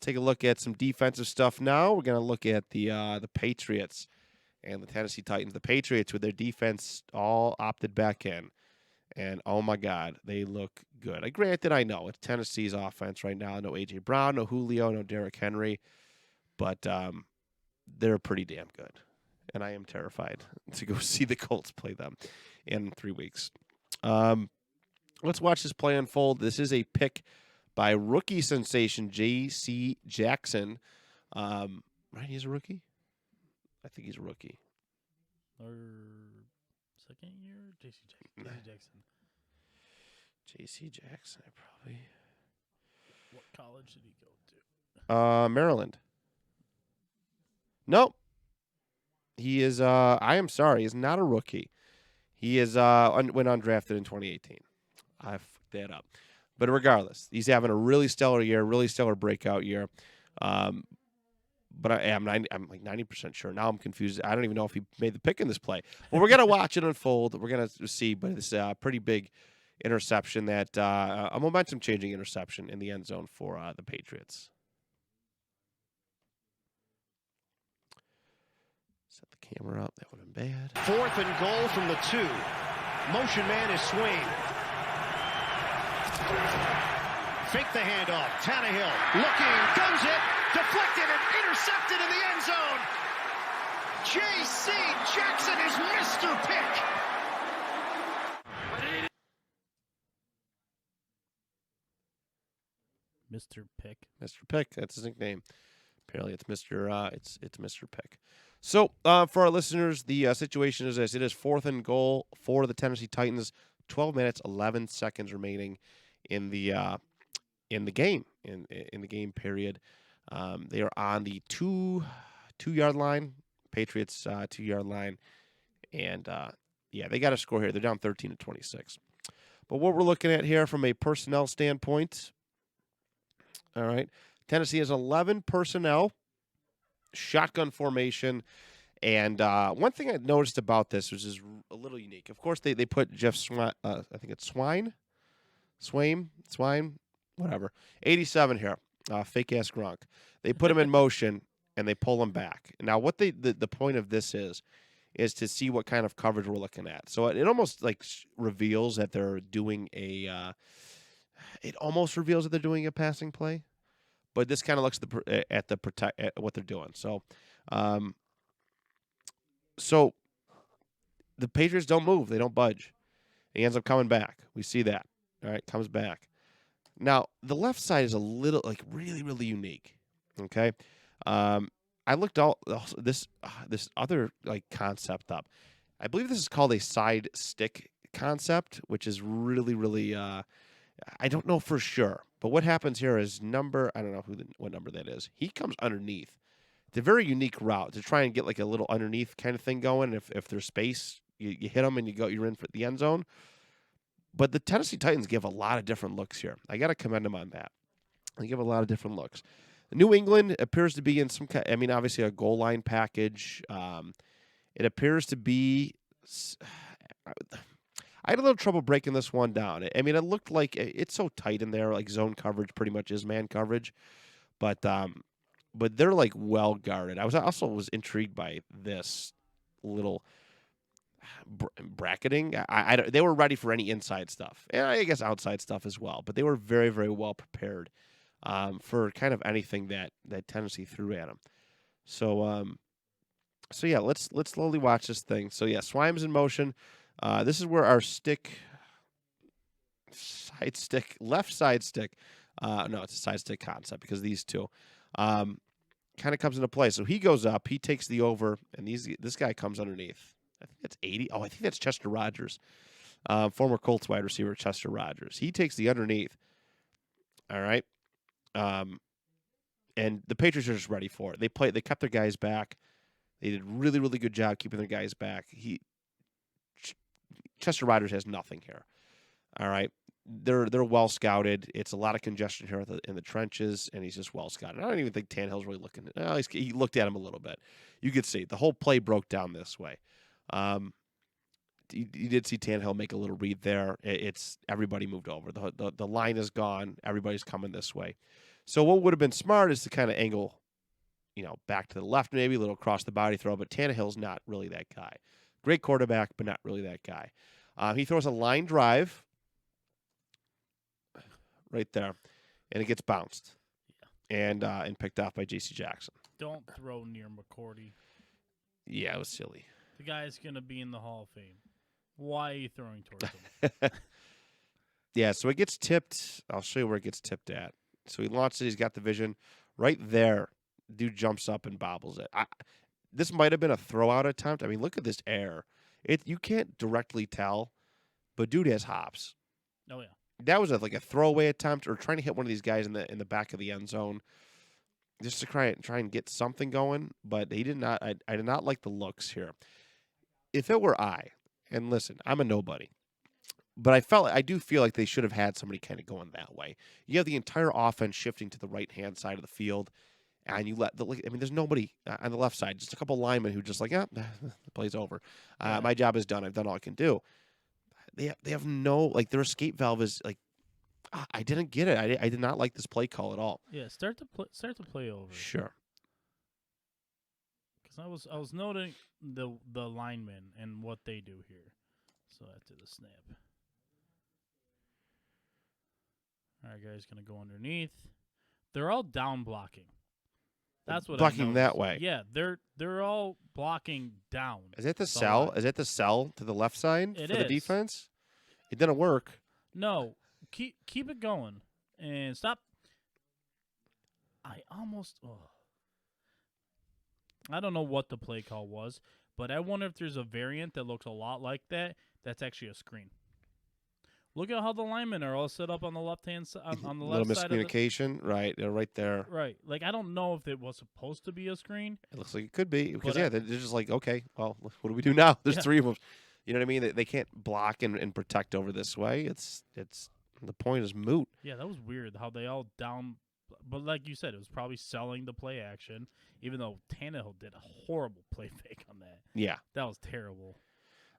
take a look at some defensive stuff now. We're going to look at the Patriots and the Tennessee Titans. The Patriots, with their defense, all opted back in. And, oh, my God, they look good. Granted, I know it's Tennessee's offense right now. No A.J. Brown, no Julio, no Derrick Henry. But they're pretty damn good. And I am terrified to go see the Colts play them in 3 weeks. Let's watch this play unfold. This is a pick by rookie sensation J.C.Jackson. Right, he's a rookie? I think he's a rookie. Or second year? J.C.Jackson. J.C.Jackson, probably. What college did he go to? Maryland. Nope. He is, I am sorry, he's not a rookie. He is went undrafted in 2018. I fucked that up. But regardless, he's having a really stellar year, really stellar breakout year. But I'm like 90% sure. Now I'm confused. I don't even know if he made the pick in this play. Well, we're going to watch it unfold. We're going to see. But it's a pretty big interception, that a momentum-changing interception in the end zone for the Patriots. Set the camera up. That would have been bad. 4th and goal from the 2. Motion man is Swain. Fake the handoff. Tannehill looking, guns it, deflected and intercepted in the end zone. J.C.Jackson is Mr. Pick. Mr. Pick. Mr. Pick, that's his nickname. Apparently, it's Mr. Pick. So, for our listeners, the situation is this: it is 4th and goal for the Tennessee Titans. 12 minutes, 11 seconds remaining in the game period. They are on the 2-yard line. Patriots 2-yard line, and they got to score here. They're down 13-26. But what we're looking at here from a personnel standpoint. All right. Tennessee has 11 personnel, shotgun formation, and one thing I noticed about this, which is a little unique. Of course, they put Jeff Swine, I think it's Swine, whatever, 87 here, fake-ass Gronk. They put him in motion, and they pull him back. Now, what the point of this is to see what kind of coverage we're looking at. So it almost reveals that they're doing a passing play, but this kind of looks at what they're doing. So, so the Patriots don't move; they don't budge. He ends up coming back. We see that. All right, comes back. Now the left side is a little really really unique. Okay, I looked all this other concept up. I believe this is called a side stick concept, which is really really. I don't know for sure, but what happens here is I don't know what number that is. He comes underneath. It's a very unique route to try and get a little underneath kind of thing going. If there's space, you hit them and you're in for the end zone. But the Tennessee Titans give a lot of different looks here. I got to commend them on that. They give a lot of different looks. New England appears to be in some kind. I mean, obviously a goal line package. It appears to be. I had a little trouble breaking this one down. I mean, it looked like it's so tight in there, zone coverage pretty much is man coverage, but they're well guarded. I was intrigued by this little bracketing. They were ready for any inside stuff, and I guess outside stuff as well. But they were very very well prepared for kind of anything that Tennessee threw at them. So yeah, let's slowly watch this thing. So yeah, Swime's in motion. This is where our left side stick, no, it's a side stick concept because these two kind of comes into play. So he goes up, he takes the over, and this guy comes underneath. I think that's 80. Oh, I think that's Chester Rogers, former Colts wide receiver Chester Rogers. He takes the underneath. All right. And the Patriots are just ready for it. They kept their guys back. They did really, really good job keeping their guys back. Chester Rogers has nothing here. All right. They're well scouted. It's a lot of congestion here in the trenches, and he's just well scouted. I don't even think Tannehill's really looking at it. He looked at him a little bit. You could see the whole play broke down this way. You did see Tannehill make a little read there. It's everybody moved over. The line is gone. Everybody's coming this way. So what would have been smart is to kind of angle, back to the left, maybe a little across the body throw. But Tannehill's not really that guy. Great quarterback, but not really that guy. He throws a line drive right there, and it gets bounced and picked off by J.C.Jackson. Don't throw near McCourty. Yeah, it was silly. The guy's going to be in the Hall of Fame. Why are you throwing towards him? Yeah, so it gets tipped. I'll show you where it gets tipped at. So he launches it. He's got the vision right there. Dude jumps up and bobbles it. This might have been a throw-out attempt. I mean, look at this air. You can't directly tell, but dude has hops. Oh, yeah. That was like a throwaway attempt or trying to hit one of these guys in the back of the end zone just to try and get something going, but he did not. I did not like the looks here. If it were and listen, I'm a nobody. But I do feel like they should have had somebody kind of going that way. You have the entire offense shifting to the right-hand side of the field, and you there's nobody on the left side, just a couple linemen who just the play's over. My job is done. I've done all I can do. They have no, their escape valve is I didn't get it. I did not like this play call at all. Yeah, start the play over. Sure. Because I was noting the linemen and what they do here. So after the snap. All right, guys, going to go underneath. They're all down blocking. That's what blocking I noticed. that way. Yeah, they're all blocking down. Is it the cell? Is it the cell to the left side for the defense? It didn't work. No, keep it going and stop. I don't know what the play call was, but I wonder if there's a variant that looks a lot like that. That's actually a screen. Look at how the linemen are all set up on the left-hand side. On the left side. Little miscommunication. Right. They're right there. Right. I don't know if it was supposed to be a screen. It looks like it could be. Because, they're just okay, well, what do we do now? There's three of them. You know what I mean? They can't block and protect over this way. It's the point is moot. Yeah, that was weird how they all down. But like you said, it was probably selling the play action, even though Tannehill did a horrible play fake on that. Yeah. That was terrible.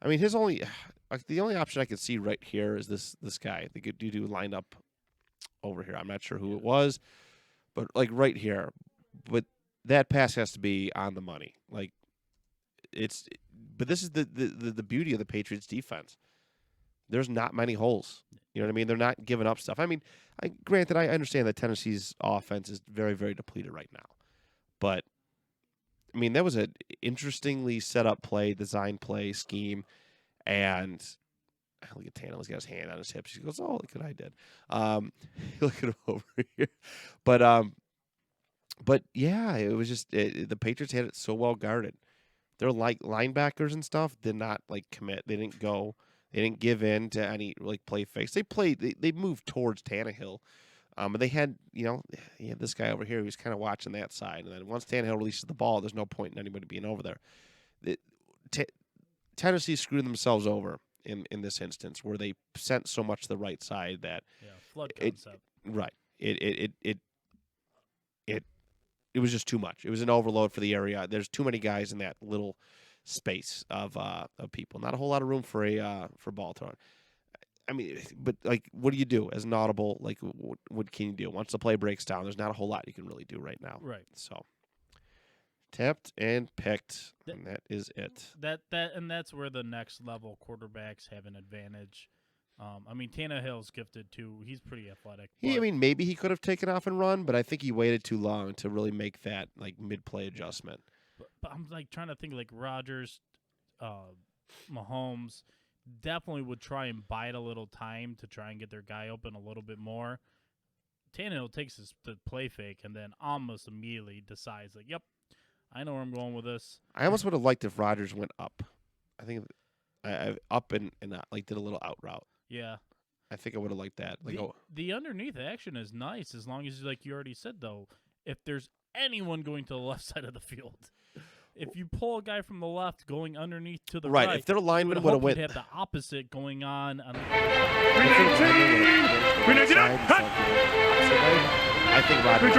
I mean, the only option I could see right here is this guy. The good dude lined up over here. I'm not sure who it was, but right here. But that pass has to be on the money. But this is the beauty of the Patriots defense. There's not many holes. You know what I mean? They're not giving up stuff. I mean, granted, I understand that Tennessee's offense is very, very depleted right now, but I mean, that was an interestingly set up play, design play, scheme, and look at Tannehill. He's got his hand on his hips. He goes, "Oh, look what I did." Look at him over here, but yeah, it was just the Patriots had it so well guarded. Their linebackers and stuff did not commit. They didn't go. They didn't give in to any play fakes. They moved towards Tannehill. But they had, this guy over here who was kind of watching that side. And then once Tannehill releases the ball, there's no point in anybody being over there. Tennessee screwed themselves over in this instance where they sent so much to the right side that flood concept. Right. It was just too much. It was an overload for the area. There's too many guys in that little space of people. Not a whole lot of room for ball throwing. I mean, but what do you do as an audible? What can you do once the play breaks down? There's not a whole lot you can really do right now. Right. So, tipped and picked, and that is it. That's where the next level quarterbacks have an advantage. I mean, Tannehill's gifted too. He's pretty athletic. Maybe he could have taken off and run, but I think he waited too long to really make that mid-play adjustment. But I'm trying to think Rodgers, Mahomes. Definitely would try and bide a little time to try and get their guy open a little bit more. Tannehill takes the play fake and then almost immediately decides, yep, I know where I'm going with this. I almost would have liked if Rodgers went up. I think up and did a little out route. Yeah. I think I would have liked that. The underneath action is nice as long as, you already said, though, if there's anyone going to the left side of the field. If you pull a guy from the left going underneath to the right, if their lineman would have went, have the opposite going on. I think Rodgers.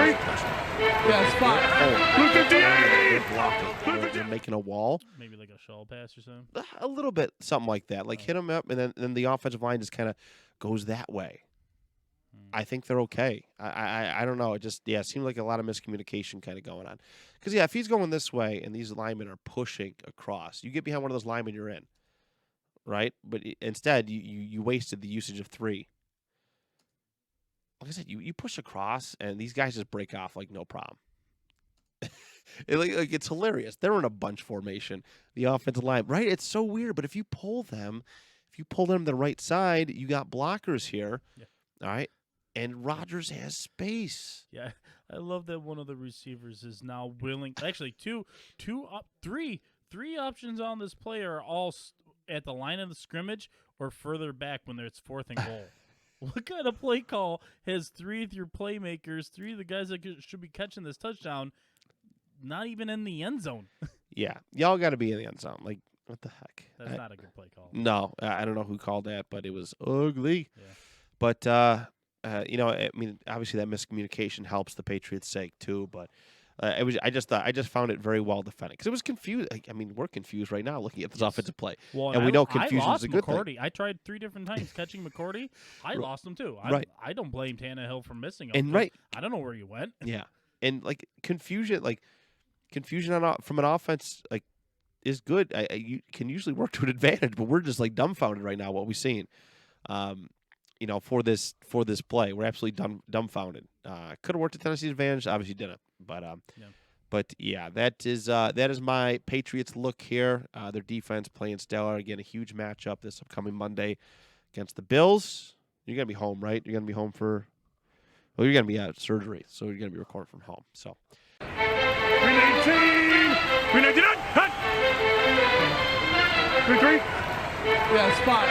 They're making a wall. Maybe a shell pass or something. A little bit, something like that. Hit him up, and then the offensive line just kind of goes that way. I think they're okay. I don't know. It just it seemed like a lot of miscommunication kind of going on. Because if he's going this way and these linemen are pushing across, you get behind one of those linemen, you're in, right? But instead, you wasted the usage of 3. Like I said, you push across and these guys just break off like no problem. It's hilarious. They're in a bunch formation, the offensive line, right? It's so weird. But if you pull them to the right side, you got blockers here. Yeah. All right. And Rodgers has space. Yeah, I love that one of the receivers is now willing. Actually, three options on this play are all at the line of the scrimmage or further back when it's 4th and goal. What kind of play call has 3 of your playmakers, 3 of the guys that should be catching this touchdown, not even in the end zone? Yeah, y'all got to be in the end zone. Like, what the heck? That's not a good play call. No, I don't know who called that, but it was ugly. Yeah. But I mean, obviously that miscommunication helps the Patriots' sake too. But I just found it very well defended because it was confused. I mean, we're confused right now looking at this offensive play, well, and we know confusion is a good McCourty. thing. I tried 3 different times catching McCourty. I lost him too. Right. I don't blame Tannehill for missing him. And right, I don't know where you went. yeah, and confusion from an offense is good. You can usually work to an advantage, but we're just dumbfounded right now what we've seen. For this play, we're absolutely dumbfounded. Could have worked to Tennessee's advantage, obviously didn't. But that is my Patriots look here. Their defense playing stellar. Again, a huge matchup this upcoming Monday against the Bills. You're gonna be home, right? You're gonna be home you're gonna be at surgery, so you're gonna be recording from home. So. 319, 399, hut! 3-3. Yeah, spot.